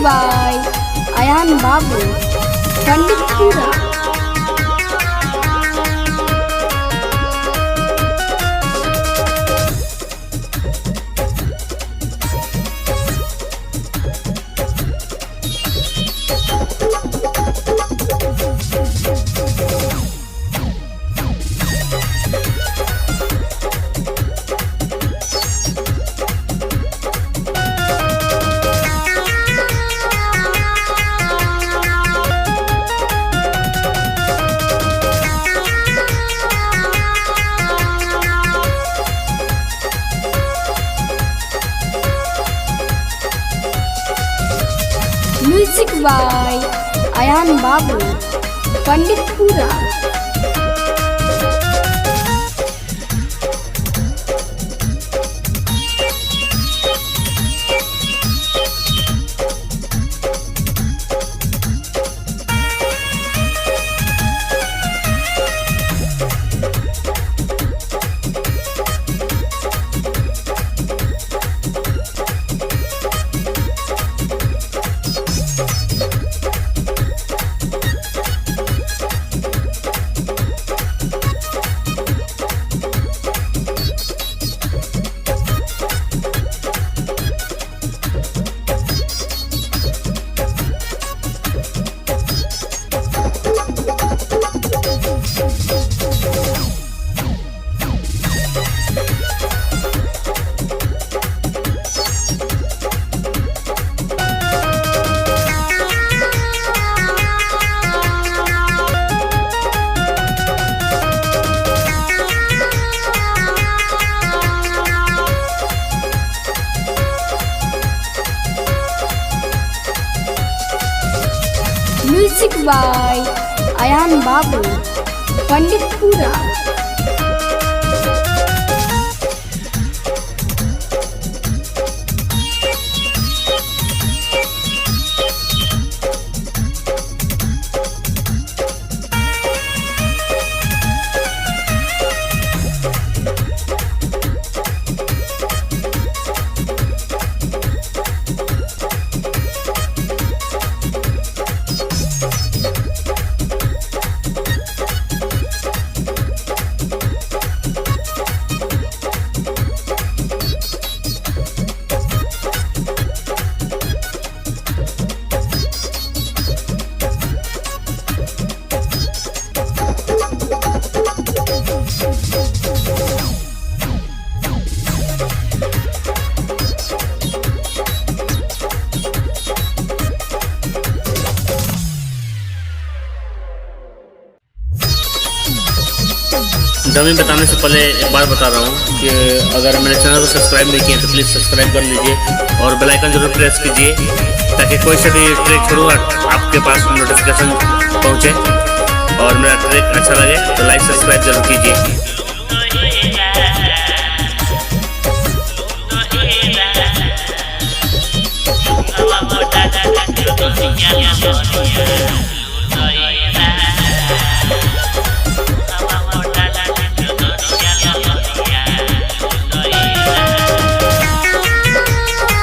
by Ayan Babu, Panditpura. Music by Ayan Babu, Panditpura. Music by Ayan Babu, Panditpura. Dummy बताने से पहले एक बार बता रहा हूँ कि अगर मेरे चैनल को सब्सक्राइब नहीं किए तो प्लीज़ सब्सक्राइब कर लीजिए और बेल आइकन जरूर प्रेस कीजिए ताकि कोई सा भी ट्रैक छोड़ूँ आपके पास नोटिफिकेशन पहुँचे और मेरा ट्रैक अच्छा लगे तो लाइक सब्सक्राइब जरूर कीजिए।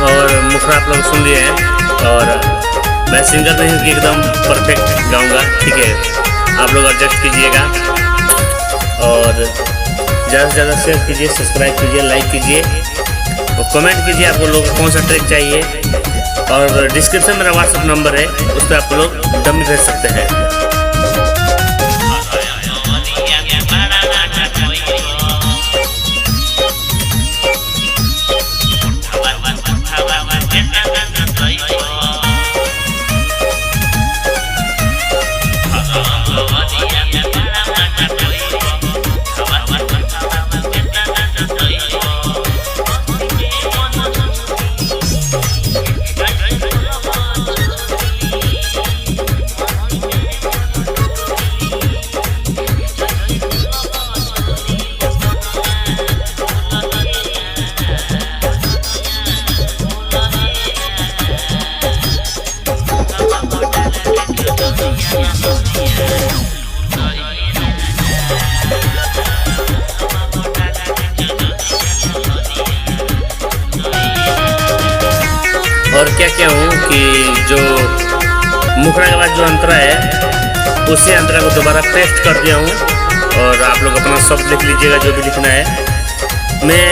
और मुखड़ा आप लोग सुन लिए हैं और मैं सिंगर नहीं हूँ कि एकदम परफेक्ट गाऊंगा, ठीक है। आप लोग एडजस्ट कीजिएगा और ज़्यादा से ज़्यादा शेयर कीजिए, सब्सक्राइब कीजिए, लाइक कीजिए और कमेंट कीजिए आपको लोग कौन सा ट्रैक चाहिए। और डिस्क्रिप्शन में मेरा व्हाट्सअप नंबर है, उस पर आप लोग डमी भेज सकते हैं। क्या किया हूँ कि जो मुखड़ा के बाद जो अंतरा है उसी अंतरा को दोबारा पेस्ट कर दिया हूँ। और आप लोग अपना शब्द लिख लीजिएगा जो भी लिखना है। मैं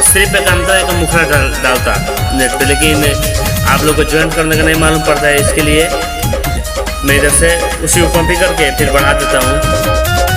सिर्फ एक अंतरा का मुखड़ा डालता नेट पे, लेकिन आप लोग को ज्वाइन करने का नहीं मालूम पड़ता है, इसके लिए मैं इधर से उसी को कॉपी करके फिर बढ़ा देता हूँ।